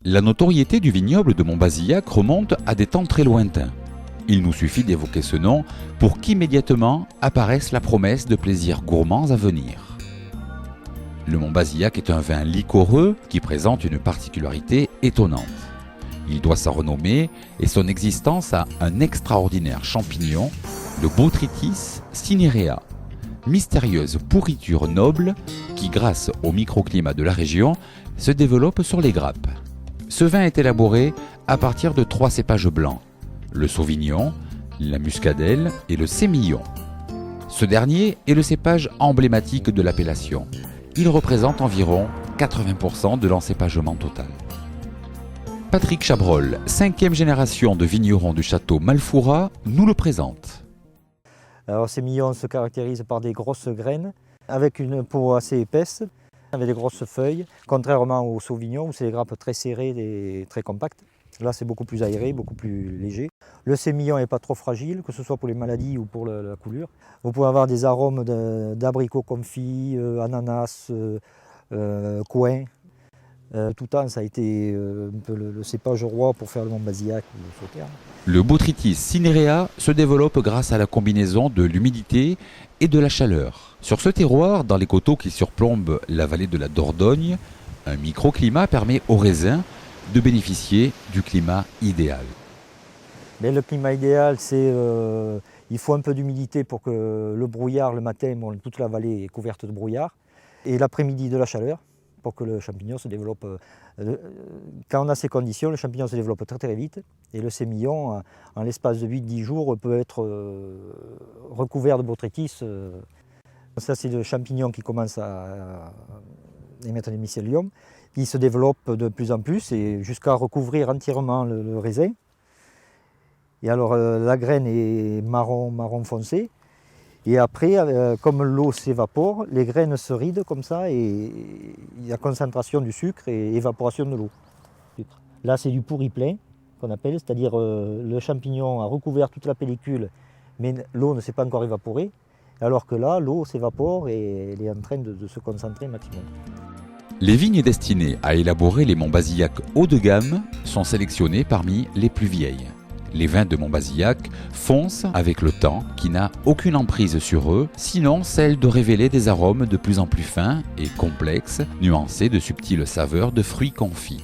La notoriété du vignoble de Montbazillac remonte à des temps très lointains. Il nous suffit d'évoquer ce nom pour qu'immédiatement apparaisse la promesse de plaisirs gourmands à venir. Le Montbazillac est un vin liquoreux qui présente une particularité étonnante. Il doit sa renommée et son existence à un extraordinaire champignon, le Botrytis cinerea, mystérieuse pourriture noble qui, grâce au microclimat de la région, se développe sur les grappes. Ce vin est élaboré à partir de 3 cépages blancs, le sauvignon, la muscadelle et le sémillon. Ce dernier est le cépage emblématique de l'appellation. Il représente environ 80% de l'encépagement total. Patrick Chabrol, 5e génération de vignerons du château Malfoura, nous le présente. Alors ces millons se caractérisent par des grosses graines, avec une peau assez épaisse, avec des grosses feuilles, contrairement au Sauvignon où c'est des grappes très serrées et très compactes. Là c'est beaucoup plus aéré, beaucoup plus léger. Le sémillon n'est pas trop fragile, que ce soit pour les maladies ou pour la coulure. Vous pouvez avoir des arômes d'abricots confits, ananas, coing. Tout le temps ça a été un peu le cépage roi pour faire le Montbazillac ou le Sauternes. Le Botrytis cinerea se développe grâce à la combinaison de l'humidité et de la chaleur. Sur ce terroir, dans les coteaux qui surplombent la vallée de la Dordogne, un microclimat permet aux raisins de bénéficier du climat idéal. Mais le climat idéal, c'est il faut un peu d'humidité pour que le brouillard, le matin, toute la vallée est couverte de brouillard, et l'après-midi de la chaleur pour que le champignon se développe. Quand on a ces conditions, le champignon se développe très très vite et le sémillon, en l'espace de 8-10 jours, peut être recouvert de botrytis. Ça, c'est le champignon qui commence à émettre des mycéliums. Il se développe de plus en plus et jusqu'à recouvrir entièrement le raisin. Et alors la graine est marron foncé. Et après, comme l'eau s'évapore, les graines se rident comme ça et il y a concentration du sucre et évaporation de l'eau. Là, c'est du pourri plein qu'on appelle, c'est-à-dire le champignon a recouvert toute la pellicule, mais l'eau ne s'est pas encore évaporée, alors que là, l'eau s'évapore et elle est en train de se concentrer maximum. Les vignes destinées à élaborer les Montbazillac haut de gamme sont sélectionnées parmi les plus vieilles. Les vins de Montbazillac foncent avec le temps qui n'a aucune emprise sur eux, sinon celle de révéler des arômes de plus en plus fins et complexes, nuancés de subtiles saveurs de fruits confits.